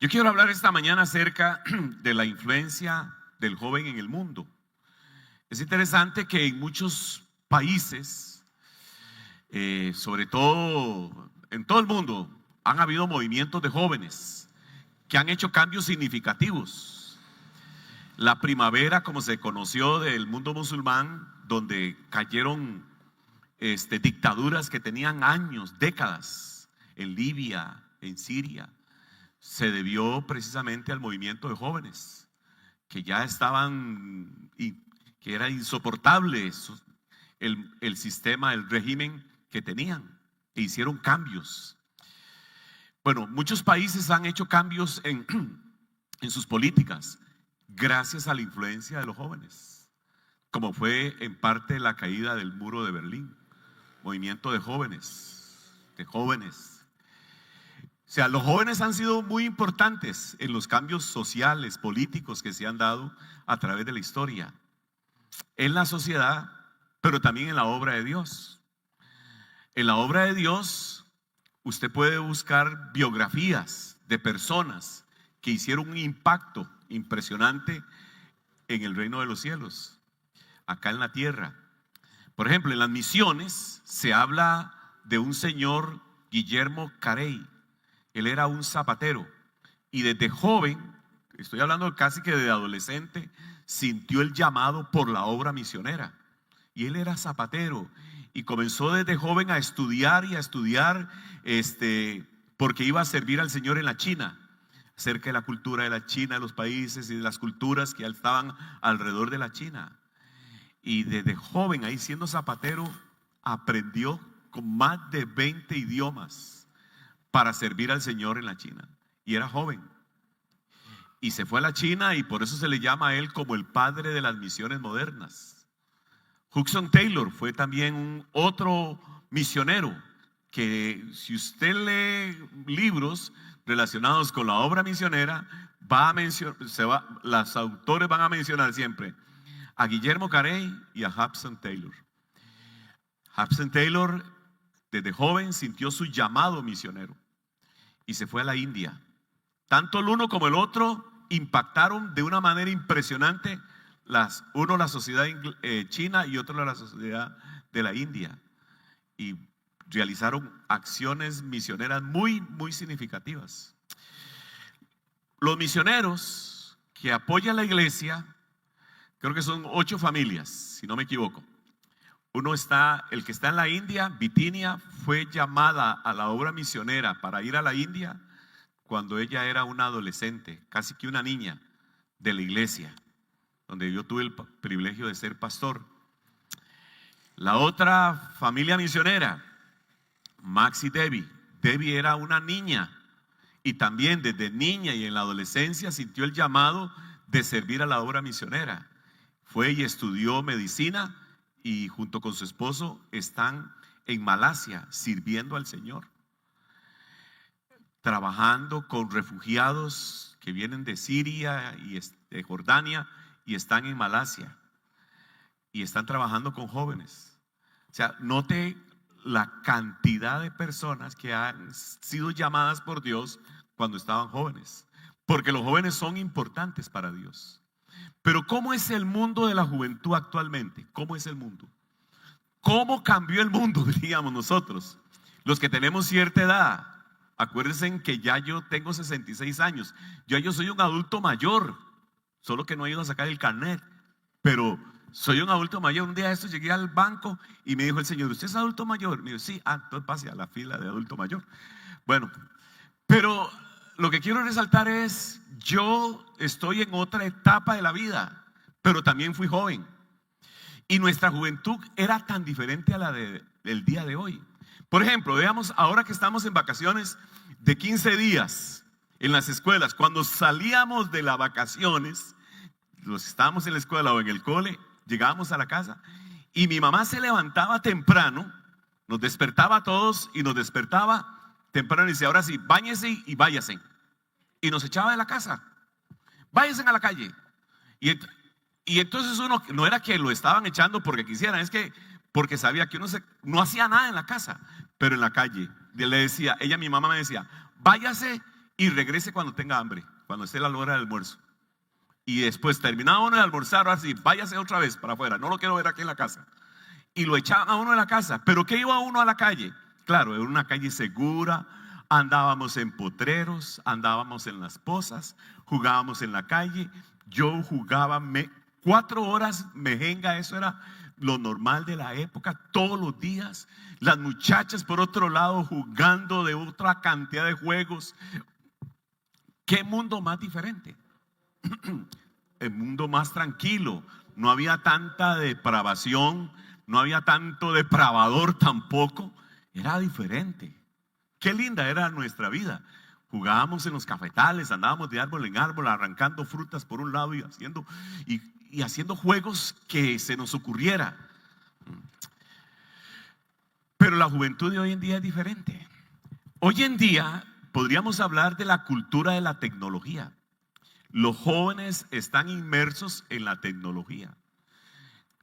Yo quiero hablar esta mañana acerca de la influencia del joven en el mundo. Es interesante que en muchos países, sobre todo en todo el mundo, han habido movimientos de jóvenes que han hecho cambios significativos. La primavera, como se conoció del mundo musulmán, donde cayeron dictaduras que tenían años, décadas, en Libia, en Siria, se debió precisamente al movimiento de jóvenes que ya estaban, y que era insoportable el sistema, el régimen que tenían, e hicieron cambios. Bueno, muchos países han hecho cambios en sus políticas gracias a la influencia de los jóvenes, como fue en parte la caída del muro de Berlín. Movimiento de jóvenes. O sea, los jóvenes han sido muy importantes en los cambios sociales, políticos que se han dado a través de la historia, en la sociedad, pero también en la obra de Dios. En la obra de Dios, usted puede buscar biografías de personas que hicieron un impacto impresionante en el reino de los cielos, acá en la tierra. Por ejemplo, en las misiones se habla de un señor, Guillermo Carey. Él era un zapatero y desde joven, estoy hablando casi que de adolescente, sintió el llamado por la obra misionera. Y él era zapatero y comenzó desde joven a estudiar porque iba a servir al Señor en la China, acerca de la cultura de la China, de los países y de las culturas que estaban alrededor de la China. Y desde joven, ahí siendo zapatero, aprendió con más de 20 idiomas para servir al Señor en la China. Y era joven. Y se fue a la China, y por eso se le llama a él como el padre de las misiones modernas. Hudson Taylor fue también un misionero que, si usted lee libros relacionados con la obra misionera, los autores van a mencionar siempre a Guillermo Carey y a Hudson Taylor. Hudson Taylor desde joven sintió su llamado misionero y se fue a la India. Tanto el uno como el otro impactaron de una manera impresionante, uno la sociedad china y otro la sociedad de la India, y realizaron acciones misioneras muy, muy significativas. Los misioneros que apoyan la iglesia, creo que son 8 familias, si no me equivoco. El que está en la India, Bitinia, fue llamada a la obra misionera para ir a la India cuando ella era una adolescente, casi que una niña de la iglesia, donde yo tuve el privilegio de ser pastor. La otra familia misionera, Max y Debbie. Debbie era una niña y también desde niña y en la adolescencia sintió el llamado de servir a la obra misionera. Fue y estudió medicina, y junto con su esposo están en Malasia sirviendo al Señor, trabajando con refugiados que vienen de Siria y de Jordania, y están en Malasia y están trabajando con jóvenes. O sea, note la cantidad de personas que han sido llamadas por Dios cuando estaban jóvenes, porque los jóvenes son importantes para Dios. Pero ¿cómo es el mundo de la juventud actualmente? ¿Cómo es el mundo? ¿Cómo cambió el mundo, diríamos nosotros? Los que tenemos cierta edad, acuérdense que ya yo tengo 66 años. Yo soy un adulto mayor, solo que no he ido a sacar el carnet, pero soy un adulto mayor. Un día de estos llegué al banco y me dijo el señor: ¿usted es adulto mayor? Me dijo: sí. Entonces pase a la fila de adulto mayor. Bueno, pero lo que quiero resaltar es, yo estoy en otra etapa de la vida, pero también fui joven. Y nuestra juventud era tan diferente a la del día de hoy. Por ejemplo, veamos, ahora que estamos en vacaciones de 15 días en las escuelas, cuando salíamos de las vacaciones, los que estábamos en la escuela o en el cole, llegábamos a la casa y mi mamá se levantaba temprano, nos despertaba a todos y nos despertaba temprano y dice: ahora sí, báñese y váyase. Y nos echaba de la casa. Váyanse a la calle. Y entonces uno, no era que lo estaban echando porque quisieran, es que porque sabía que uno no hacía nada en la casa, pero en la calle le decía, mi mamá me decía: váyase y regrese cuando tenga hambre, cuando esté la hora del almuerzo. Y después terminaba uno de almorzar, así, váyase otra vez para afuera, no lo quiero ver aquí en la casa. Y lo echaban a uno de la casa. ¿Pero qué iba uno a la calle? Claro, era una calle segura, andábamos en potreros, andábamos en las pozas, jugábamos en la calle. Yo jugaba 4 horas mejenga, eso era lo normal de la época, todos los días. Las muchachas por otro lado jugando de otra cantidad de juegos. ¿Qué mundo más diferente? El mundo más tranquilo, no había tanta depravación, no había tanto depravador tampoco, era diferente. Qué linda era nuestra vida. Jugábamos en los cafetales, andábamos de árbol en árbol, arrancando frutas por un lado y haciendo juegos que se nos ocurriera. Pero la juventud de hoy en día es diferente. Hoy en día podríamos hablar de la cultura de la tecnología. Los jóvenes están inmersos en la tecnología.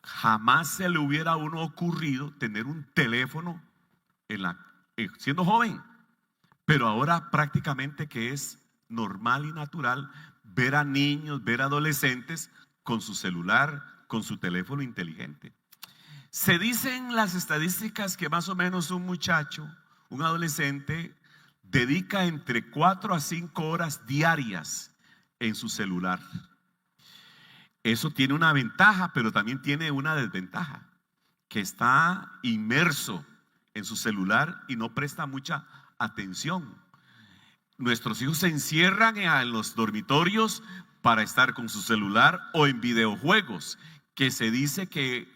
Jamás se le hubiera a uno ocurrido tener un teléfono siendo joven. Pero ahora prácticamente que es normal y natural ver a niños, ver a adolescentes con su celular, con su teléfono inteligente. Se dicen las estadísticas que más o menos un muchacho, un adolescente, dedica entre 4 a 5 horas diarias en su celular. Eso tiene una ventaja, pero también tiene una desventaja, que está inmerso en su celular y no presta mucha atención. Nuestros hijos se encierran en los dormitorios para estar con su celular o en videojuegos, que se dice que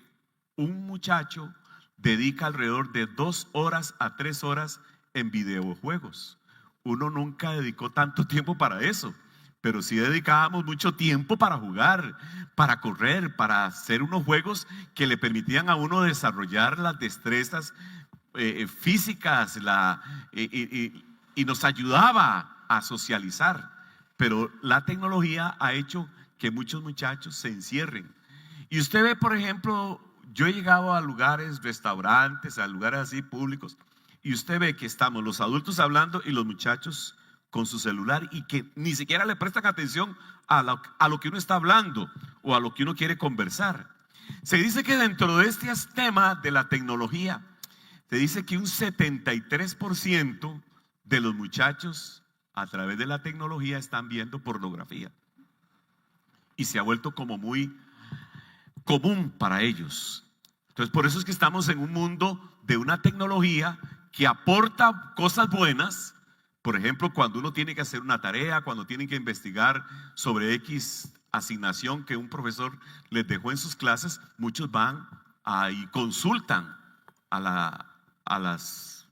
un muchacho dedica alrededor de 2 horas a 3 horas en videojuegos. Uno nunca dedicó tanto tiempo para eso, pero sí dedicábamos mucho tiempo para jugar, para correr, para hacer unos juegos que le permitían a uno desarrollar las destrezas físicas y nos ayudaba a socializar. Pero la tecnología ha hecho que muchos muchachos se encierren. Y usted ve, por ejemplo, yo he llegado a lugares, restaurantes, a lugares así públicos, y usted ve que estamos los adultos hablando y los muchachos con su celular y que ni siquiera le prestan atención a lo que uno está hablando o a lo que uno quiere conversar. Se dice que dentro de este tema de la tecnología, se dice que un 73% de los muchachos a través de la tecnología están viendo pornografía. Y se ha vuelto como muy común para ellos. Entonces por eso es que estamos en un mundo de una tecnología que aporta cosas buenas. Por ejemplo, cuando uno tiene que hacer una tarea, cuando tienen que investigar sobre X asignación que un profesor les dejó en sus clases, muchos van y consultan a las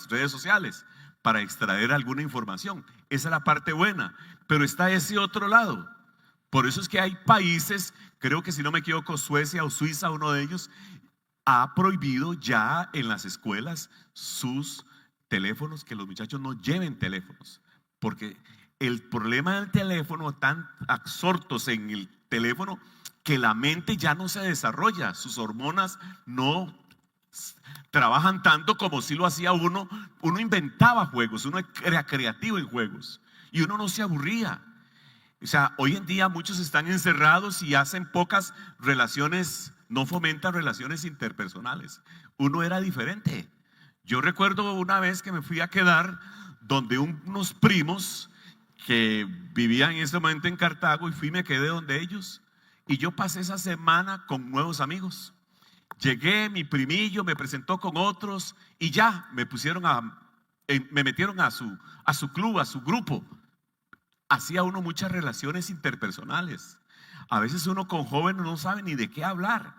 redes sociales para extraer alguna información. Esa es la parte buena, pero está ese otro lado. Por eso es que hay países, creo que si no me equivoco, Suecia o Suiza, uno de ellos, ha prohibido ya en las escuelas sus teléfonos, que los muchachos no lleven teléfonos, porque el problema del teléfono, están absortos en el teléfono que la mente ya no se desarrolla, sus hormonas no trabajan tanto como si lo hacía uno. Uno inventaba juegos, uno era creativo en juegos y uno no se aburría. O sea, hoy en día muchos están encerrados y hacen pocas relaciones, no fomentan relaciones interpersonales. Uno era diferente. Yo recuerdo una vez que me fui a quedar donde unos primos que vivían en ese momento en Cartago y me quedé donde ellos y yo pasé esa semana con nuevos amigos. Llegué, mi primillo me presentó con otros y ya me metieron a su club, a su grupo. Hacía uno muchas relaciones interpersonales. A veces uno con jóvenes no sabe ni de qué hablar,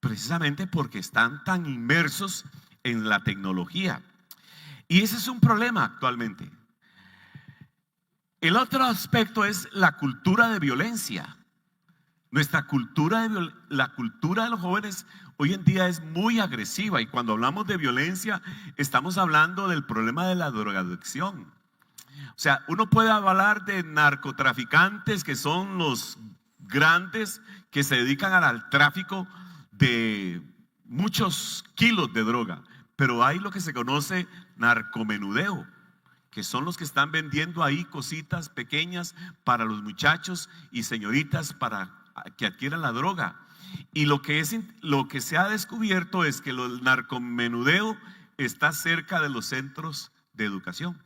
precisamente porque están tan inmersos en la tecnología. Y ese es un problema actualmente. El otro aspecto es la cultura de violencia. Nuestra cultura la cultura de los jóvenes hoy en día es muy agresiva, y cuando hablamos de violencia estamos hablando del problema de la drogadicción. O sea, uno puede hablar de narcotraficantes que son los grandes que se dedican al tráfico de muchos kilos de droga, pero hay lo que se conoce narcomenudeo, que son los que están vendiendo ahí cositas pequeñas para los muchachos y señoritas para que adquieran la droga. Y lo que se ha descubierto es que el narcomenudeo está cerca de los centros de educación,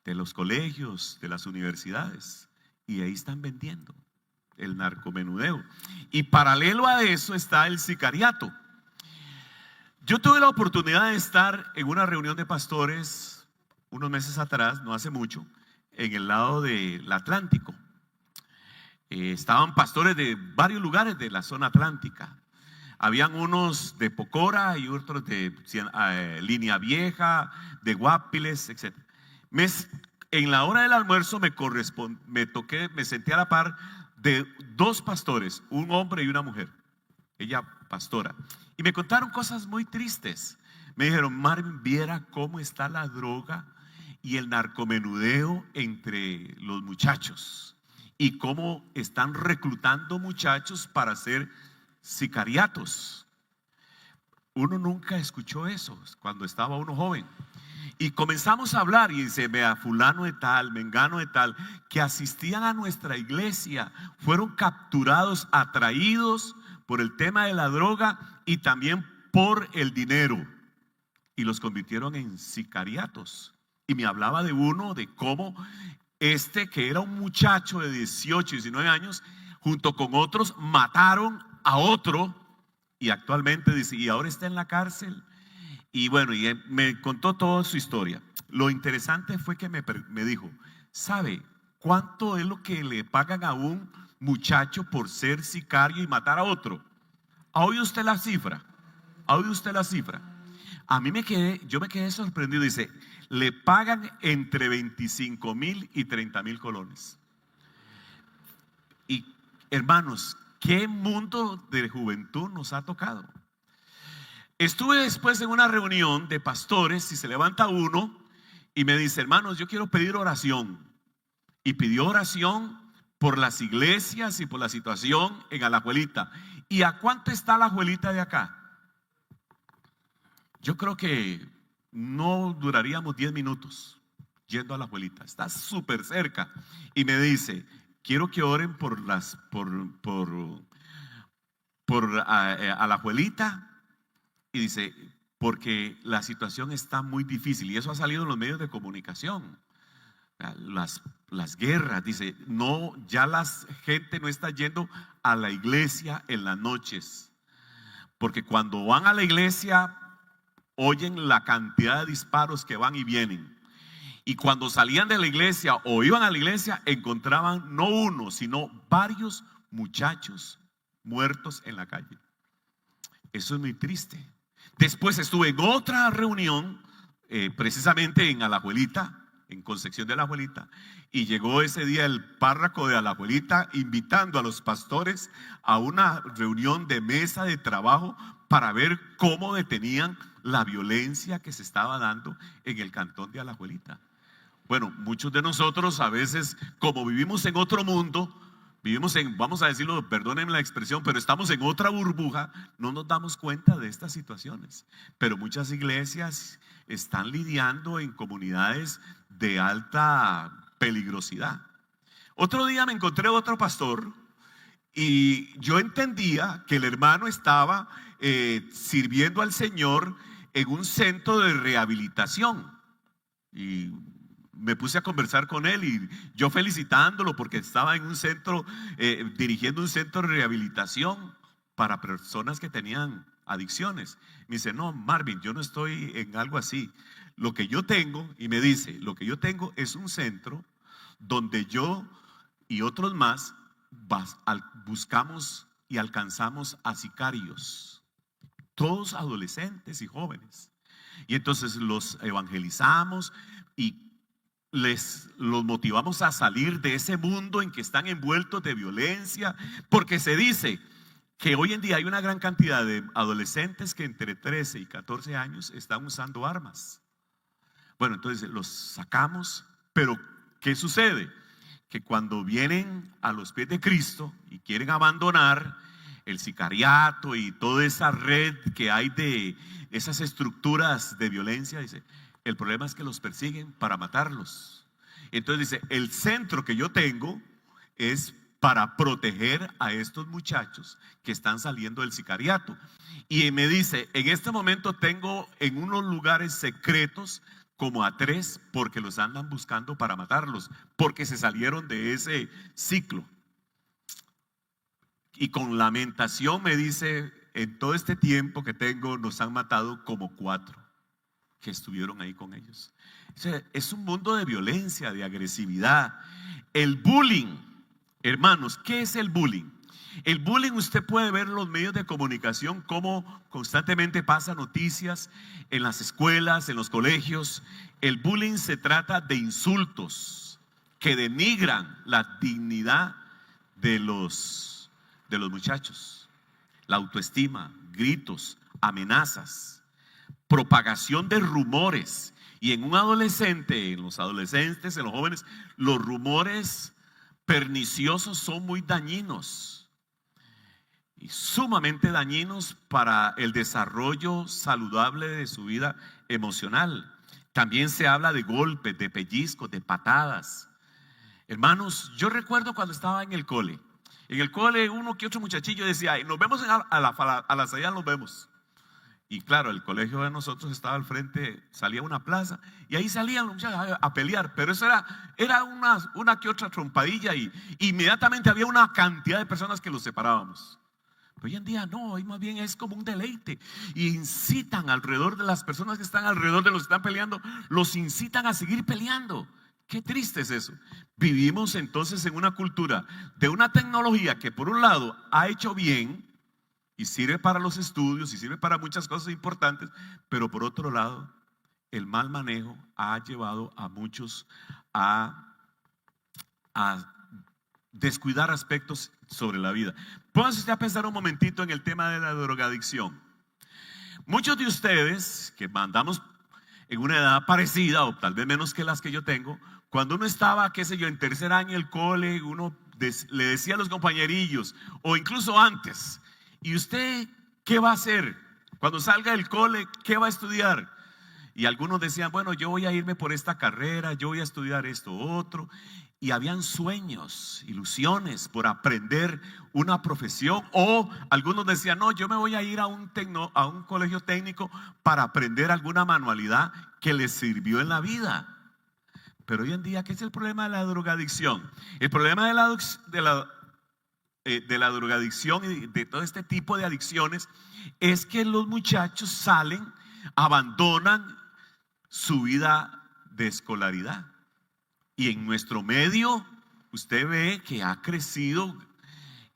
de los colegios, de las universidades, y ahí están vendiendo el narcomenudeo. Y paralelo a eso está el sicariato. Yo tuve la oportunidad de estar en una reunión de pastores unos meses atrás, no hace mucho, en el lado del Atlántico. Estaban pastores de varios lugares de la zona atlántica. Habían unos de Pocora y otros de Línea Vieja, de Guapiles, etc. En la hora del almuerzo me senté a la par de dos pastores, un hombre y una mujer, ella pastora, y me contaron cosas muy tristes. Me dijeron: Marvin, viera cómo está la droga y el narcomenudeo entre los muchachos y cómo están reclutando muchachos para hacer sicariatos. Uno nunca escuchó eso cuando estaba uno joven. Y comenzamos a hablar y dice: vea, fulano de tal, mengano de tal, que asistían a nuestra iglesia, fueron capturados, atraídos por el tema de la droga y también por el dinero, y los convirtieron en sicariatos. Y me hablaba de uno, de cómo que era un muchacho de 18, 19 años, junto con otros mataron a otro, y actualmente dice, y ahora está en la cárcel. Y bueno, y me contó toda su historia. Lo interesante fue que me dijo: ¿sabe cuánto es lo que le pagan a un muchacho por ser sicario y matar a otro? ¿Ha oído usted la cifra? ¿Ha oído usted la cifra? Yo me quedé sorprendido. Dice: le pagan entre 25,000 y 30,000 colones. Y hermanos, ¿qué mundo de juventud nos ha tocado? Estuve después en una reunión de pastores y se levanta uno y me dice: hermanos, yo quiero pedir oración. Y pidió oración por las iglesias y por la situación en Alajuelita. ¿Y a cuánto está Alajuelita de acá? Yo creo que no duraríamos 10 minutos yendo a Alajuelita. Está súper cerca. Y me dice: quiero que oren por Alajuelita. Y dice: porque la situación está muy difícil. Y eso ha salido en los medios de comunicación. Las guerras, dice, no, ya la gente no está yendo a la iglesia en las noches, porque cuando van a la iglesia oyen la cantidad de disparos que van y vienen, y cuando salían de la iglesia o iban a la iglesia encontraban no uno, sino varios muchachos muertos en la calle. Eso es muy triste. Después estuve en otra reunión, precisamente en Alajuelita, en Concepción de Alajuelita, y llegó ese día el párroco de Alajuelita invitando a los pastores a una reunión de mesa de trabajo para ver cómo detenían la violencia que se estaba dando en el cantón de Alajuelita. Bueno, muchos de nosotros a veces, como vivimos en otro mundo, vivimos en, vamos a decirlo, perdónenme la expresión, pero estamos en otra burbuja, no nos damos cuenta de estas situaciones. Pero muchas iglesias están lidiando en comunidades de alta peligrosidad. Otro día me encontré otro pastor y yo entendía que el hermano estaba sirviendo al Señor en un centro de rehabilitación. Y me puse a conversar con él y yo felicitándolo porque estaba en un centro, dirigiendo un centro de rehabilitación para personas que tenían adicciones. Me dice: no, Marvin, yo no estoy en algo así. Lo que yo tengo, y me dice, lo que yo tengo es un centro donde yo y otros más buscamos y alcanzamos a sicarios, todos adolescentes y jóvenes. Y entonces los evangelizamos y los motivamos a salir de ese mundo en que están envueltos de violencia, porque se dice que hoy en día hay una gran cantidad de adolescentes que entre 13 y 14 años están usando armas. Bueno, entonces los sacamos, pero ¿qué sucede? Que cuando vienen a los pies de Cristo y quieren abandonar el sicariato y toda esa red que hay de esas estructuras de violencia, dice: El problema es que los persiguen para matarlos. Entonces dice, el centro que yo tengo es para proteger a estos muchachos que están saliendo del sicariato. Y me dice, en este momento tengo en unos lugares secretos como a 3 porque los andan buscando para matarlos, porque se salieron de ese ciclo. Y con lamentación me dice, en todo este tiempo que tengo nos han matado como 4 que estuvieron ahí con ellos. O sea, es un mundo de violencia, de agresividad. El bullying, hermanos, ¿qué es el bullying? El bullying, usted puede ver en los medios de comunicación cómo constantemente pasa noticias en las escuelas, en los colegios. El bullying se trata de insultos que denigran la dignidad de los muchachos, la autoestima, gritos, amenazas, propagación de rumores. Y en un adolescente, en los adolescentes, en los jóvenes, los rumores perniciosos son muy dañinos y sumamente dañinos para el desarrollo saludable de su vida emocional. También se habla de golpes, de pellizcos, de patadas. Hermanos, yo recuerdo cuando estaba en el cole. En el cole uno que otro muchachillo decía, nos vemos a la salida, nos vemos. Y claro, el colegio de nosotros estaba al frente, salía una plaza y ahí salían los muchachos a pelear, pero eso era una que otra trompadilla y inmediatamente había una cantidad de personas que los separábamos. Pero hoy en día no, hoy más bien es como un deleite y incitan alrededor de las personas que están alrededor de los que están peleando, los incitan a seguir peleando. Qué triste es eso. Vivimos entonces en una cultura de una tecnología que por un lado ha hecho bien y sirve para los estudios y sirve para muchas cosas importantes, pero por otro lado el mal manejo ha llevado a muchos a descuidar aspectos sobre la vida. Póngase usted a pensar un momentito en el tema de la drogadicción. Muchos de ustedes que andamos en una edad parecida o tal vez menos que las que yo tengo, cuando uno estaba, qué sé yo, en tercer año del cole, uno le decía a los compañerillos o incluso antes, ¿y usted qué va a hacer? Cuando salga del cole, ¿qué va a estudiar? Y algunos decían, bueno, yo voy a irme por esta carrera, yo voy a estudiar esto, otro. Y habían sueños, ilusiones por aprender una profesión. O algunos decían, no, yo me voy a ir a un colegio técnico para aprender alguna manualidad que les sirvió en la vida. Pero hoy en día, ¿qué es el problema de la drogadicción? El problema de la drogadicción y de todo este tipo de adicciones es que los muchachos salen, abandonan su vida de escolaridad. Y en nuestro medio usted ve que ha crecido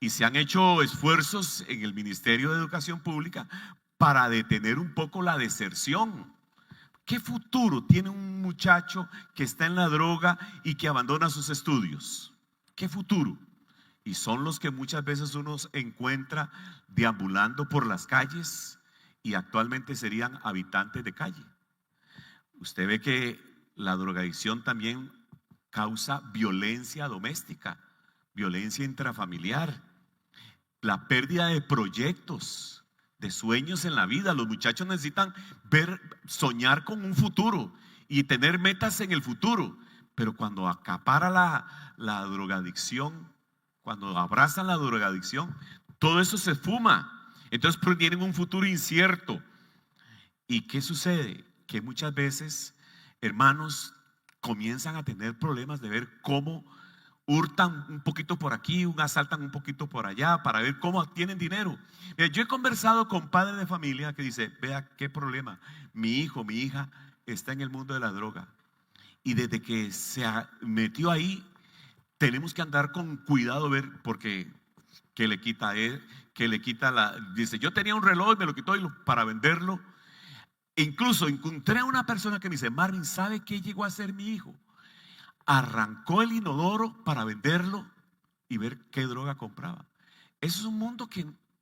y se han hecho esfuerzos en el Ministerio de Educación Pública para detener un poco la deserción. ¿Qué futuro tiene un muchacho que está en la droga y que abandona sus estudios? ¿Qué futuro? Y son los que muchas veces uno encuentra deambulando por las calles y actualmente serían habitantes de calle. Usted ve que la drogadicción también causa violencia doméstica, violencia intrafamiliar, la pérdida de proyectos, de sueños en la vida. Los muchachos necesitan soñar con un futuro y tener metas en el futuro, pero cuando acapara la drogadicción, cuando abrazan la drogadicción, todo eso se fuma. Entonces tienen un futuro incierto. ¿Y qué sucede? Que muchas veces, hermanos, comienzan a tener problemas de ver cómo hurtan un poquito por aquí, asaltan un poquito por allá para ver cómo tienen dinero. Yo he conversado con padres de familia que dicen, vea qué problema, mi hijo, mi hija está en el mundo de la droga y desde que se metió ahí tenemos que andar con cuidado, ver, porque que le quita él, que le quita dice, yo tenía un reloj y me lo quitó para venderlo. Incluso encontré a una persona que me dice, Marvin, ¿sabe qué llegó a hacer mi hijo? Arrancó el inodoro para venderlo y ver qué droga compraba. Eso es un mundo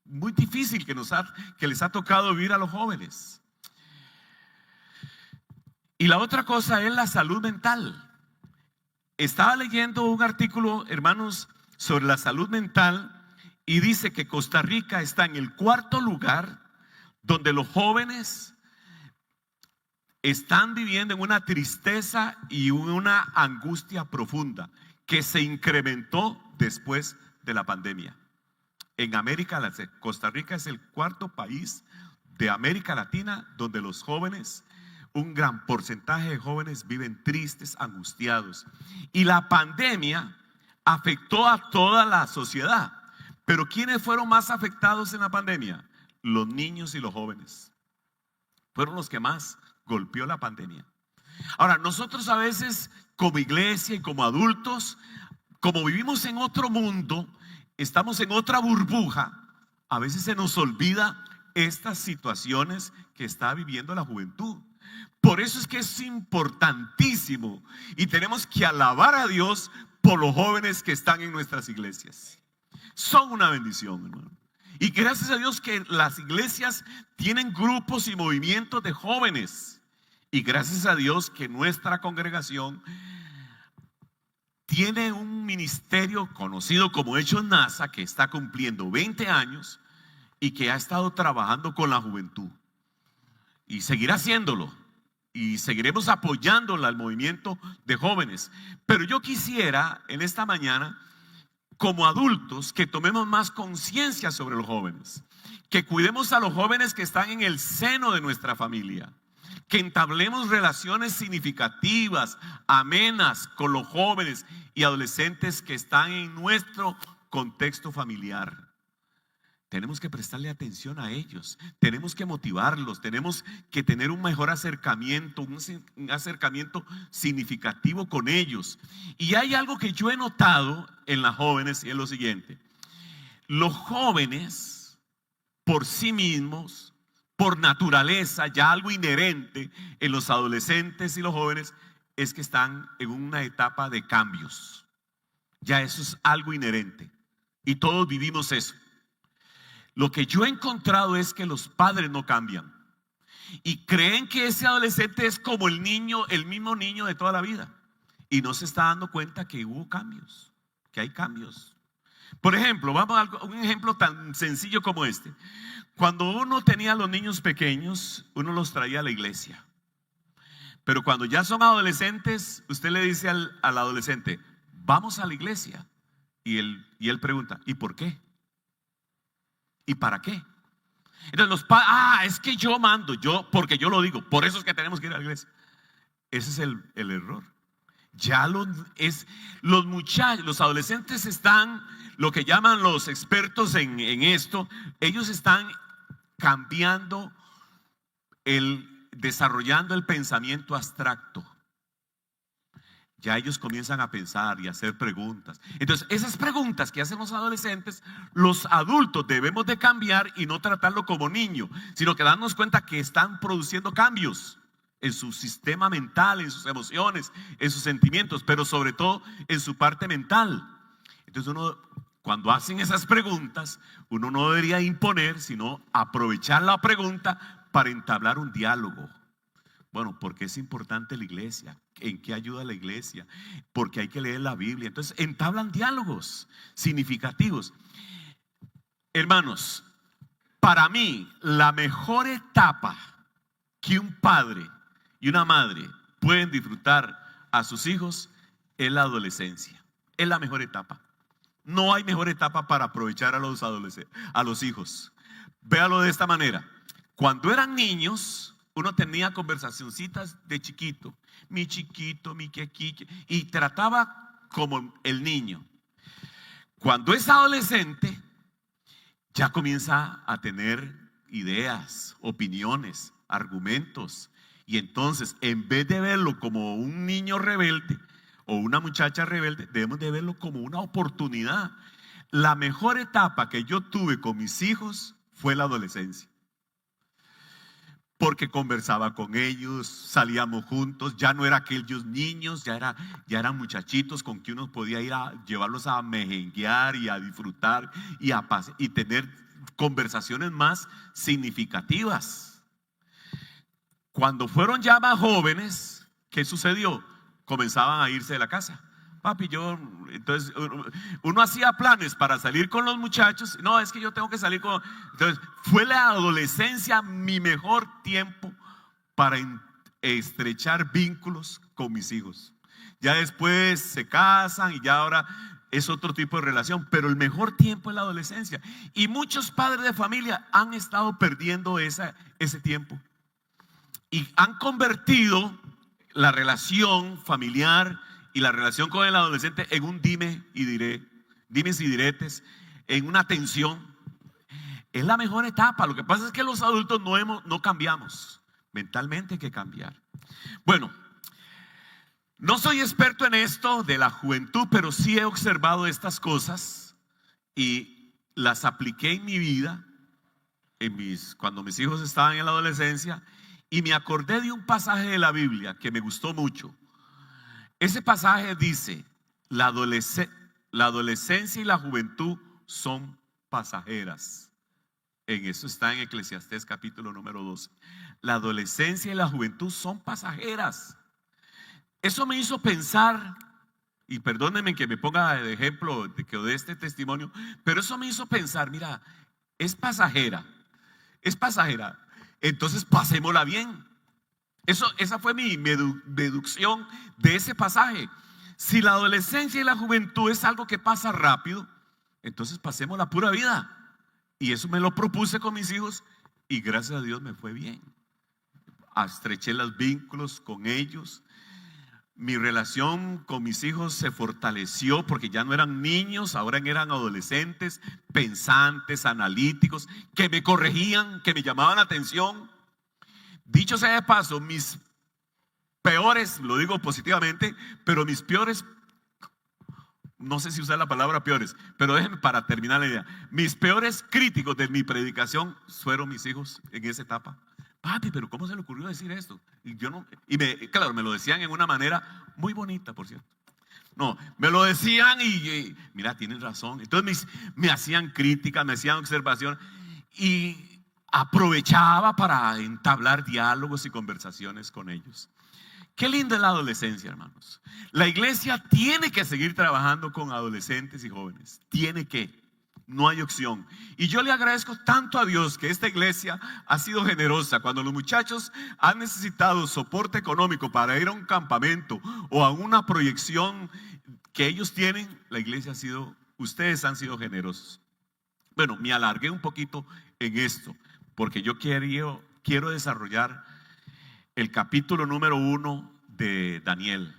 muy difícil que les ha tocado vivir a los jóvenes. Y la otra cosa es la salud mental. Estaba leyendo un artículo, hermanos, sobre la salud mental y dice que Costa Rica está en el 4.º lugar donde los jóvenes están viviendo en una tristeza y una angustia profunda que se incrementó después de la pandemia. En América Latina, Costa Rica es el cuarto país de América Latina donde los jóvenes, un gran porcentaje de jóvenes viven tristes, angustiados. Y la pandemia afectó a toda la sociedad. Pero ¿quiénes fueron más afectados en la pandemia? Los niños y los jóvenes. Fueron los que más golpeó la pandemia. Ahora, nosotros a veces como iglesia y como adultos, como vivimos en otro mundo, estamos en otra burbuja, a veces se nos olvida estas situaciones que está viviendo la juventud. Por eso es que es importantísimo y tenemos que alabar a Dios por los jóvenes que están en nuestras iglesias. Son una bendición, hermano. Y gracias a Dios que las iglesias tienen grupos y movimientos de jóvenes. Y gracias a Dios que nuestra congregación tiene un ministerio conocido como Hechos NASA, que está cumpliendo 20 años y que ha estado trabajando con la juventud. Y seguirá haciéndolo. Y seguiremos apoyándola al movimiento de jóvenes. Pero yo quisiera en esta mañana, como adultos, que tomemos más conciencia sobre los jóvenes, que cuidemos a los jóvenes que están en el seno de nuestra familia, que entablemos relaciones significativas, amenas con los jóvenes y adolescentes que están en nuestro contexto familiar. Tenemos que prestarle atención a ellos, tenemos que motivarlos, tenemos que tener un mejor acercamiento, un acercamiento significativo con ellos. Y hay algo que yo he notado en las jóvenes y es lo siguiente: los jóvenes por sí mismos, por naturaleza, ya algo inherente en los adolescentes y los jóvenes es que están en una etapa de cambios. Ya eso es algo inherente y todos vivimos eso. Lo que yo he encontrado es que los padres no cambian y creen que ese adolescente es como el niño, el mismo niño de toda la vida, y no se está dando cuenta que hubo cambios, que hay cambios. Por ejemplo, vamos a un ejemplo tan sencillo como este. Cuando uno tenía a los niños pequeños, uno los traía a la iglesia. Pero cuando ya son adolescentes, usted le dice al adolescente: vamos a la iglesia. Y él pregunta: ¿y por qué? ¿Y para qué? Entonces los padres: es que yo mando, porque yo lo digo, por eso es que tenemos que ir a la iglesia. Ese es el error. Ya los muchachos, los adolescentes están, lo que llaman los expertos en esto, ellos están cambiando, desarrollando el pensamiento abstracto. Ya ellos comienzan a pensar y a hacer preguntas. Entonces, esas preguntas que hacen los adolescentes, los adultos debemos de cambiar y no tratarlo como niño, sino que darnos cuenta que están produciendo cambios en su sistema mental, en sus emociones, en sus sentimientos, pero sobre todo en su parte mental. Entonces cuando hacen esas preguntas, uno no debería imponer, sino aprovechar la pregunta para entablar un diálogo. Bueno, porque es importante la iglesia, ¿en qué ayuda la iglesia? Porque hay que leer la Biblia. Entonces entablan diálogos significativos. Hermanos, para mí la mejor etapa que un padre y una madre pueden disfrutar a sus hijos es la adolescencia. Es la mejor etapa. No hay mejor etapa para aprovechar a los adolescentes, a los hijos. Véalo de esta manera: cuando eran niños, uno tenía conversacioncitas de chiquito, mi chiquito, mi quequique, y trataba como el niño. Cuando es adolescente, ya comienza a tener ideas, opiniones, argumentos. Y entonces, en vez de verlo como un niño rebelde o una muchacha rebelde, debemos de verlo como una oportunidad. La mejor etapa que yo tuve con mis hijos fue la adolescencia. Porque conversaba con ellos, salíamos juntos, ya no era aquellos niños, ya eran muchachitos con que uno podía ir a llevarlos a mejenguear y a disfrutar y tener conversaciones más significativas. Cuando fueron ya más jóvenes, ¿qué sucedió? Comenzaban a irse de la casa. Papi, entonces uno hacía planes para salir con los muchachos. No, es que yo tengo que salir con. Entonces fue la adolescencia mi mejor tiempo para estrechar vínculos con mis hijos. Ya después se casan y ya ahora es otro tipo de relación, pero el mejor tiempo es la adolescencia. Y muchos padres de familia han estado perdiendo ese tiempo y han convertido la relación familiar y la relación con el adolescente en un dimes y diretes, en una tensión. Es la mejor etapa. Lo que pasa es que los adultos no cambiamos. Mentalmente hay que cambiar. Bueno, no soy experto en esto de la juventud, pero sí he observado estas cosas y las apliqué en mi vida cuando mis hijos estaban en la adolescencia, y me acordé de un pasaje de la Biblia que me gustó mucho. Ese pasaje dice: la adolescencia y la juventud son pasajeras. En eso está en Eclesiastés capítulo número 12. La adolescencia y la juventud son pasajeras. Eso me hizo pensar, y perdónenme que me ponga de ejemplo de este testimonio, pero eso me hizo pensar, mira, es pasajera, entonces pasémosla bien. Esa fue mi deducción de ese pasaje. Si la adolescencia y la juventud es algo que pasa rápido, entonces pasemos la pura vida. Y eso me lo propuse con mis hijos y gracias a Dios me fue bien. Estreché los vínculos con ellos. Mi relación con mis hijos se fortaleció porque ya no eran niños, ahora eran adolescentes, pensantes, analíticos, que me corregían, que me llamaban la atención. Dicho sea de paso, mis peores, lo digo positivamente, pero mis peores, no sé si usar la palabra peores, pero déjenme para terminar la idea. Mis peores críticos de mi predicación fueron mis hijos en esa etapa. Papi, pero ¿cómo se le ocurrió decir esto? Claro, me lo decían en una manera muy bonita, por cierto. No, me lo decían y mira, tienen razón. Entonces me hacían crítica, me hacían observación y aprovechaba para entablar diálogos y conversaciones con ellos. Qué linda es la adolescencia, hermanos. La iglesia tiene que seguir trabajando con adolescentes y jóvenes. No hay opción. Y yo le agradezco tanto a Dios que esta iglesia ha sido generosa. Cuando los muchachos han necesitado soporte económico para ir a un campamento o a una proyección que ellos tienen, ustedes han sido generosos. Bueno, me alargué un poquito en esto porque yo quiero desarrollar el capítulo número 1 de Daniel,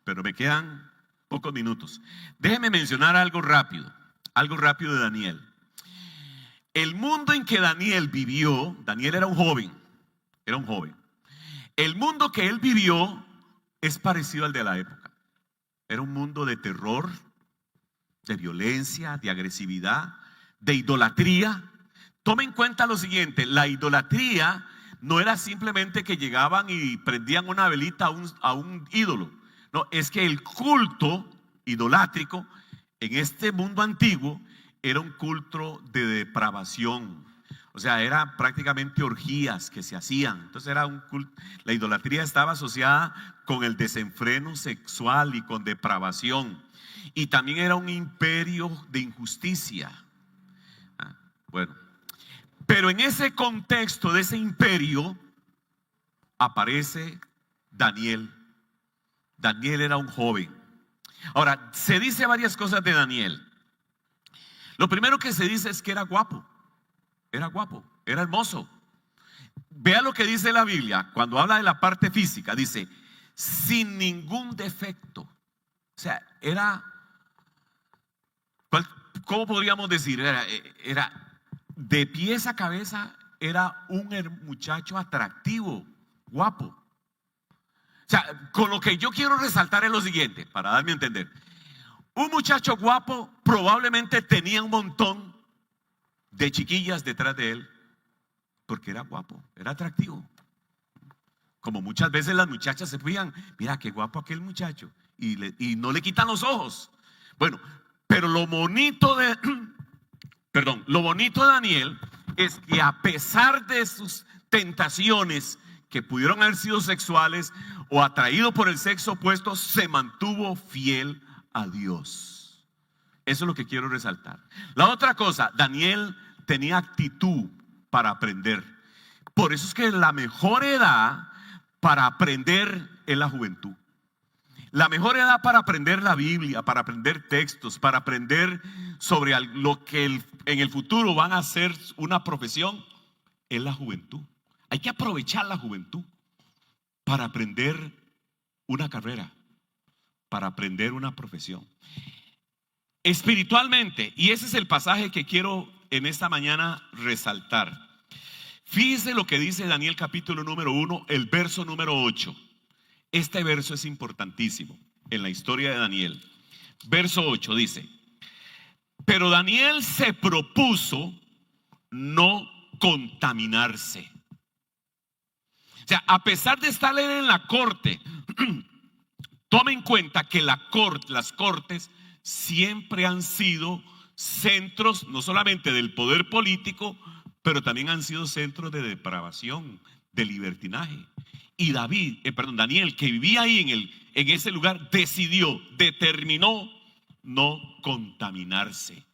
pero me quedan pocos minutos. Déjenme mencionar algo rápido de Daniel. El mundo en que Daniel vivió, Daniel era un joven. El mundo que él vivió es parecido al de la época. Era un mundo de terror, de violencia, de agresividad, de idolatría. Tome en cuenta lo siguiente: la idolatría no era simplemente que llegaban y prendían una velita a un ídolo. No, es que el culto idolátrico en este mundo antiguo era un culto de depravación. O sea, eran prácticamente orgías que se hacían. Entonces era un culto. La idolatría estaba asociada con el desenfreno sexual y con depravación. Y también era un imperio de injusticia. Bueno, pero en ese contexto de ese imperio aparece Daniel. Daniel era un joven. Ahora, se dice varias cosas de Daniel. Lo primero que se dice es que era guapo, era hermoso. Vea lo que dice la Biblia cuando habla de la parte física. Dice, sin ningún defecto. O sea, ¿cómo podríamos decir? Era de pies a cabeza, era un muchacho atractivo, guapo. O sea, con lo que yo quiero resaltar es lo siguiente, para darme a entender. Un muchacho guapo probablemente tenía un montón de chiquillas detrás de él, porque era guapo, era atractivo. Como muchas veces las muchachas se fijan, mira qué guapo aquel muchacho, y no le quitan los ojos. Bueno, pero lo bonito de Daniel es que a pesar de sus tentaciones que pudieron haber sido sexuales o atraído por el sexo opuesto, se mantuvo fiel a Dios. Eso es lo que quiero resaltar. La otra cosa, Daniel tenía actitud para aprender. Por eso es que la mejor edad para aprender es la juventud. La mejor edad para aprender la Biblia, para aprender textos, para aprender sobre lo que en el futuro van a ser una profesión, es la juventud. Hay que aprovechar la juventud para aprender una carrera, para aprender una profesión. Espiritualmente, y ese es el pasaje que quiero en esta mañana resaltar. Fíjese lo que dice Daniel capítulo número 1, el verso número 8. Este verso es importantísimo en la historia de Daniel. Verso 8 dice: pero Daniel se propuso no contaminarse. O sea, a pesar de estar en la corte, tome en cuenta que las cortes siempre han sido centros no solamente del poder político, pero también han sido centros de depravación, de libertinaje. Y Daniel, que vivía ahí en ese lugar, determinó no contaminarse.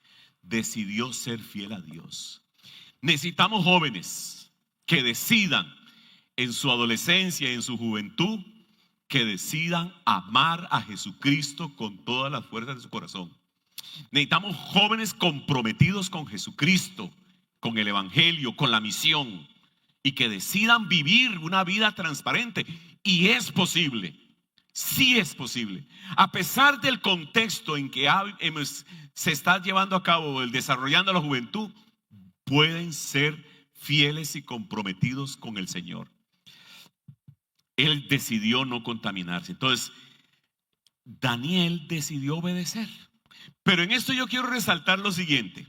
Decidió ser fiel a Dios. Necesitamos jóvenes que decidan en su adolescencia, en su juventud, que decidan amar a Jesucristo con todas las fuerzas de su corazón. Necesitamos jóvenes comprometidos con Jesucristo, con el evangelio, con la misión, y que decidan vivir una vida transparente. Y es posible, sí es posible. A pesar del contexto en que se está llevando a cabo el desarrollando la juventud, pueden ser fieles y comprometidos con el Señor. Él decidió no contaminarse. Entonces, Daniel decidió obedecer. Pero en esto yo quiero resaltar lo siguiente: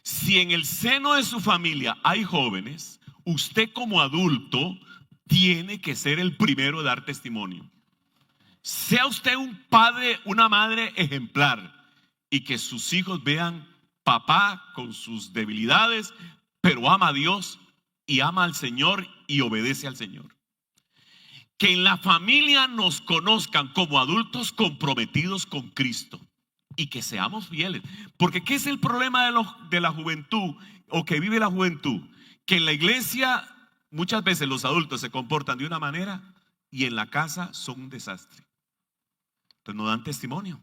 si en el seno de su familia hay jóvenes, usted como adulto tiene que ser el primero de dar testimonio. Sea usted un padre, una madre ejemplar, y que sus hijos vean papá con sus debilidades, pero ama a Dios y ama al Señor y obedece al Señor. Que en la familia nos conozcan como adultos comprometidos con Cristo y que seamos fieles. Porque ¿qué es el problema de la juventud o que vive la juventud? Que en la iglesia muchas veces los adultos se comportan de una manera y en la casa son un desastre. Entonces no dan testimonio.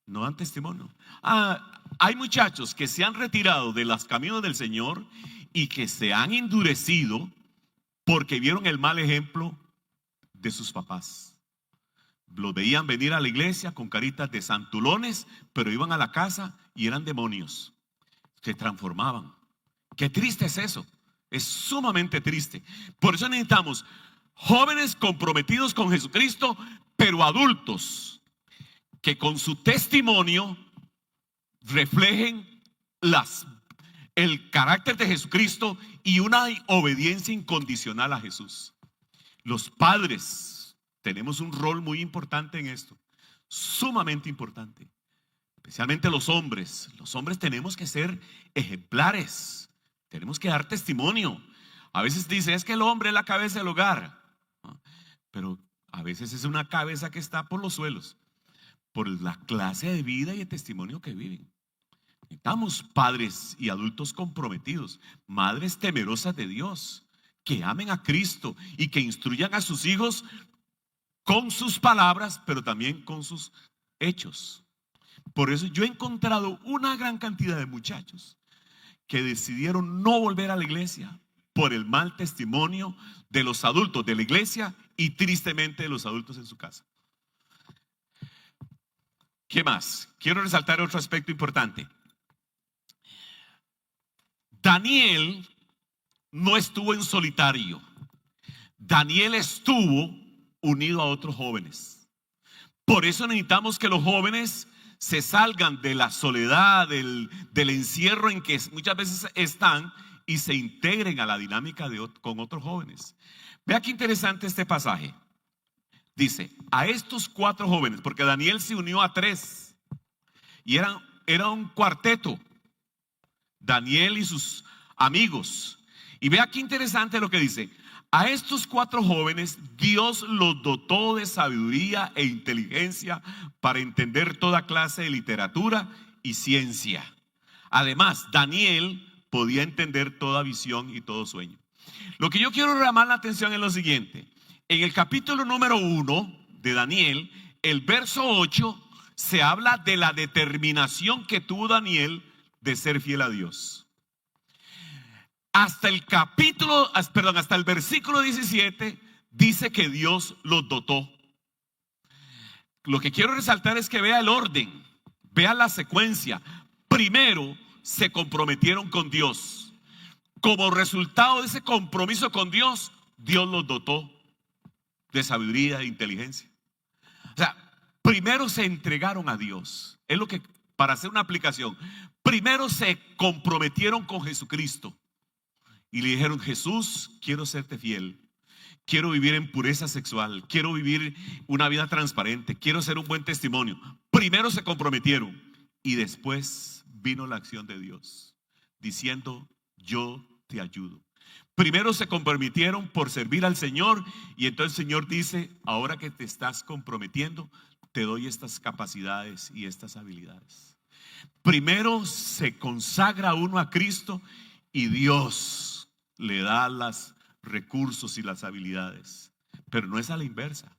No dan testimonio. Hay muchachos que se han retirado de los caminos del Señor y que se han endurecido porque vieron el mal ejemplo de sus papás. Los veían venir a la iglesia con caritas de santulones, pero iban a la casa y eran demonios. Se transformaban. Qué triste es eso. Es sumamente triste. Por eso necesitamos jóvenes comprometidos con Jesucristo, pero adultos que con su testimonio reflejen el carácter de Jesucristo y una obediencia incondicional a Jesús. Los padres tenemos un rol muy importante en esto, sumamente importante, especialmente los hombres. Los hombres tenemos que ser ejemplares, tenemos que dar testimonio. A veces dice, es que el hombre es la cabeza del hogar, pero a veces es una cabeza que está por los suelos, por la clase de vida y el testimonio que viven. Necesitamos padres y adultos comprometidos, madres temerosas de Dios, que amen a Cristo y que instruyan a sus hijos con sus palabras, pero también con sus hechos. Por eso yo he encontrado una gran cantidad de muchachos que decidieron no volver a la iglesia por el mal testimonio de los adultos de la iglesia y tristemente de los adultos en su casa. ¿Qué más? Quiero resaltar otro aspecto importante. Daniel no estuvo en solitario. Daniel estuvo unido a otros jóvenes. Por eso necesitamos que los jóvenes se salgan de la soledad, del encierro en que muchas veces están y se integren a la dinámica con otros jóvenes. Vea qué interesante este pasaje. Dice, a estos 4 jóvenes, porque Daniel se unió a 3 y era un cuarteto, Daniel y sus amigos. Y vea qué interesante lo que dice. A estos 4 jóvenes Dios los dotó de sabiduría e inteligencia para entender toda clase de literatura y ciencia. Además, Daniel podía entender toda visión y todo sueño. Lo que yo quiero llamar la atención es lo siguiente. En el capítulo número 1 de Daniel, el verso 8, se habla de la determinación que tuvo Daniel de ser fiel a Dios. Hasta el versículo 17 dice que Dios los dotó. Lo que quiero resaltar es que vea el orden, vea la secuencia. Primero se comprometieron con Dios. Como resultado de ese compromiso con Dios, Dios los dotó de sabiduría e inteligencia. O sea, primero se entregaron a Dios. Es lo que, para hacer una aplicación, primero se comprometieron con Jesucristo y le dijeron: Jesús, quiero serte fiel. Quiero vivir en pureza sexual. Quiero vivir una vida transparente. Quiero ser un buen testimonio. Primero se comprometieron y después vino la acción de Dios diciendo: yo te ayudo. Primero se comprometieron por servir al Señor y entonces el Señor dice: ahora que te estás comprometiendo, te doy estas capacidades y estas habilidades. Primero se consagra uno a Cristo y Dios le da los recursos y las habilidades. Pero no es a la inversa.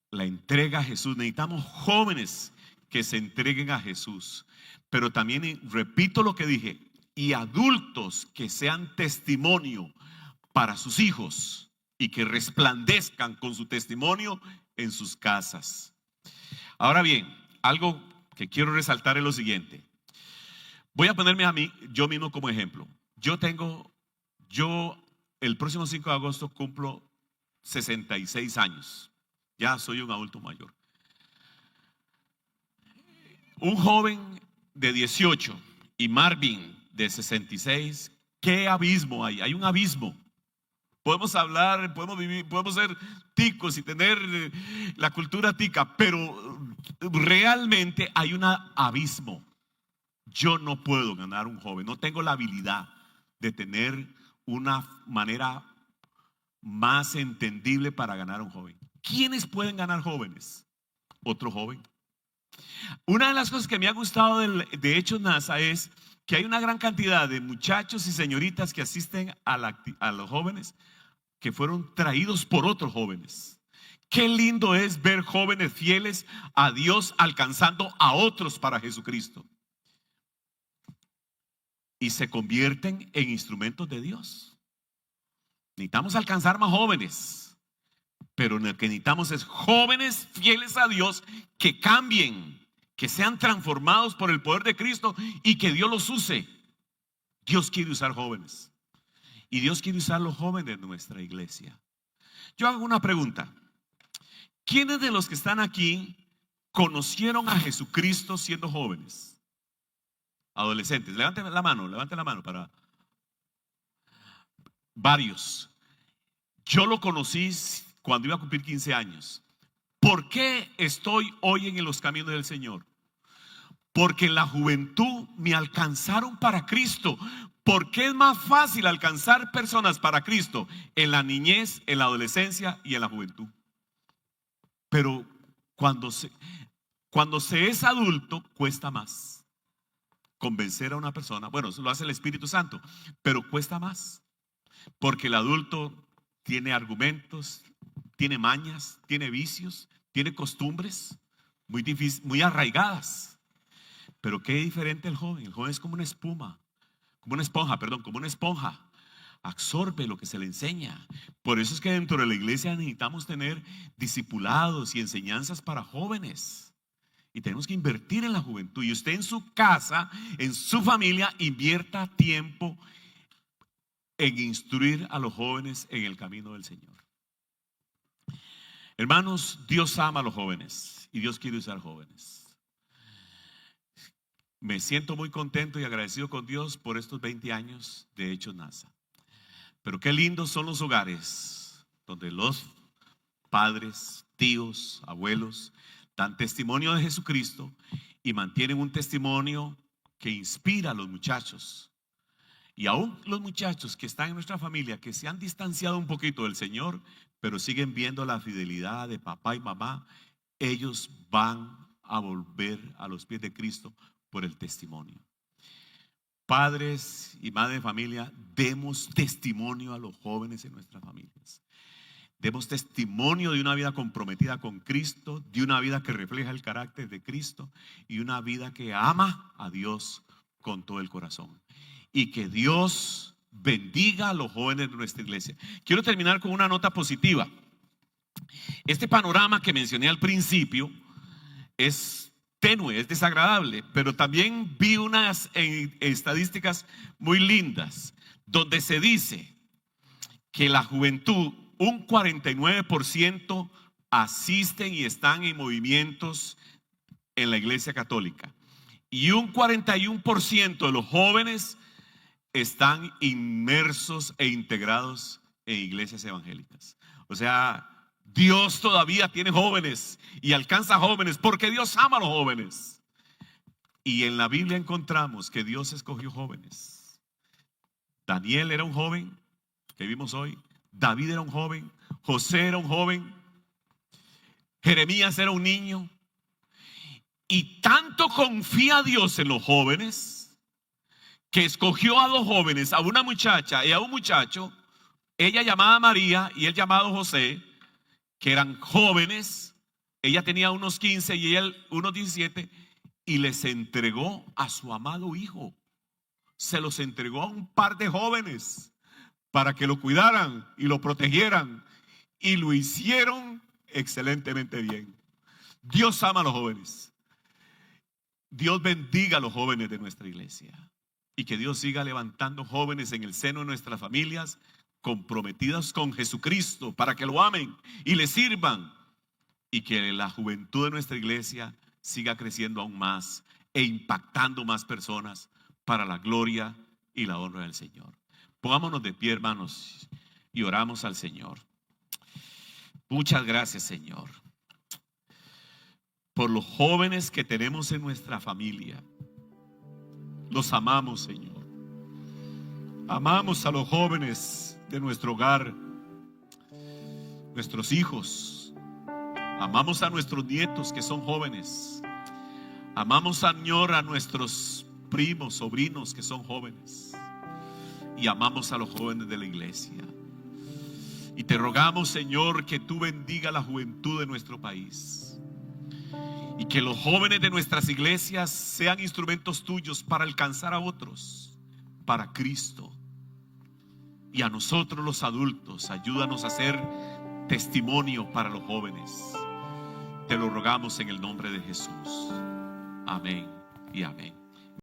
La entrega a Jesús. Necesitamos jóvenes que se entreguen a Jesús. Pero también repito lo que dije: y adultos que sean testimonio para sus hijos y que resplandezcan con su testimonio en sus casas. Ahora bien, algo que quiero resaltar es lo siguiente. Voy a ponerme a mí, yo mismo como ejemplo. Yo el próximo 5 de agosto cumplo 66 años. Ya soy un adulto mayor. Un joven de 18 y Marvin de 66, ¿qué abismo hay? Hay un abismo. Podemos hablar, podemos vivir, podemos ser ticos y tener la cultura tica, pero realmente hay un abismo. Yo no puedo ganar un joven, no tengo la habilidad de tener una manera más entendible para ganar a un joven. ¿Quiénes pueden ganar jóvenes? Otro joven. Una de las cosas que me ha gustado de Hechos NASA es que hay una gran cantidad de muchachos y señoritas que asisten a los jóvenes que fueron traídos por otros jóvenes. Qué lindo es ver jóvenes fieles a Dios alcanzando a otros para Jesucristo. Y se convierten en instrumentos de Dios. Necesitamos alcanzar más jóvenes, pero lo que necesitamos es jóvenes fieles a Dios que cambien, que sean transformados por el poder de Cristo y que Dios los use. Dios quiere usar jóvenes y Dios quiere usar los jóvenes de nuestra iglesia. Yo hago una pregunta: ¿quiénes de los que están aquí conocieron a Jesucristo siendo jóvenes? Adolescentes, levanten la mano para varios. Yo lo conocí cuando iba a cumplir 15 años. ¿Por qué estoy hoy en los caminos del Señor? Porque en la juventud me alcanzaron para Cristo. Porque es más fácil alcanzar personas para Cristo en la niñez, en la adolescencia y en la juventud. Pero cuando se es adulto cuesta más convencer a una persona. Bueno, eso lo hace el Espíritu Santo, pero cuesta más. Porque el adulto tiene argumentos, tiene mañas, tiene vicios, tiene costumbres muy difíciles, muy arraigadas. Pero qué diferente el joven. El joven es como una espuma, como una esponja. Absorbe lo que se le enseña. Por eso es que dentro de la iglesia necesitamos tener discipulados y enseñanzas para jóvenes. Y tenemos que invertir en la juventud. Y usted en su casa, en su familia, invierta tiempo en instruir a los jóvenes en el camino del Señor. Hermanos, Dios ama a los jóvenes y Dios quiere usar jóvenes. Me siento muy contento y agradecido con Dios por estos 20 años de Hechos NASA. Pero qué lindos son los hogares donde los padres, tíos, abuelos dan testimonio de Jesucristo y mantienen un testimonio que inspira a los muchachos. Y aún los muchachos que están en nuestra familia, que se han distanciado un poquito del Señor, pero siguen viendo la fidelidad de papá y mamá, ellos van a volver a los pies de Cristo por el testimonio. Padres y madres de familia, demos testimonio a los jóvenes en nuestras familias. Demos testimonio de una vida comprometida con Cristo, de una vida que refleja el carácter de Cristo y una vida que ama a Dios con todo el corazón. Y que Dios bendiga a los jóvenes de nuestra iglesia. Quiero terminar con una nota positiva. Este panorama que mencioné al principio es tenue, es desagradable, pero también vi unas estadísticas muy lindas donde se dice que la juventud, un 49% asisten y están en movimientos en la Iglesia Católica, y un 41% de los jóvenes están inmersos e integrados en iglesias evangélicas. O sea, Dios todavía tiene jóvenes y alcanza jóvenes porque Dios ama a los jóvenes. Y en la Biblia encontramos que Dios escogió jóvenes. Daniel era un joven que vimos hoy. David era un joven. José era un joven. Jeremías era un niño. Y tanto confía Dios en los jóvenes que escogió a dos jóvenes, a una muchacha y a un muchacho, ella llamada María y él llamado José, que eran jóvenes. Ella tenía unos 15 y él unos 17, y les entregó a su amado hijo. Se los entregó a un par de jóvenes para que lo cuidaran y lo protegieran, y lo hicieron excelentemente bien. Dios ama a los jóvenes. Dios bendiga a los jóvenes de nuestra iglesia, y que Dios siga levantando jóvenes en el seno de nuestras familias, comprometidas con Jesucristo para que lo amen y le sirvan, y que la juventud de nuestra iglesia siga creciendo aún más e impactando más personas para la gloria y la honra del Señor. Pongámonos de pie, hermanos, y oramos al Señor. Muchas gracias, Señor, por los jóvenes que tenemos en nuestra familia. Los amamos, Señor. Amamos a los jóvenes de nuestro hogar, nuestros hijos. Amamos a nuestros nietos que son jóvenes. Amamos, Señor, a nuestros primos, sobrinos que son jóvenes. Y amamos a los jóvenes de la iglesia. Y te rogamos, Señor, que tú bendiga la juventud de nuestro país. Y que los jóvenes de nuestras iglesias sean instrumentos tuyos para alcanzar a otros para Cristo. Y a nosotros los adultos, ayúdanos a ser testimonio para los jóvenes. Te lo rogamos en el nombre de Jesús. Amén y amén.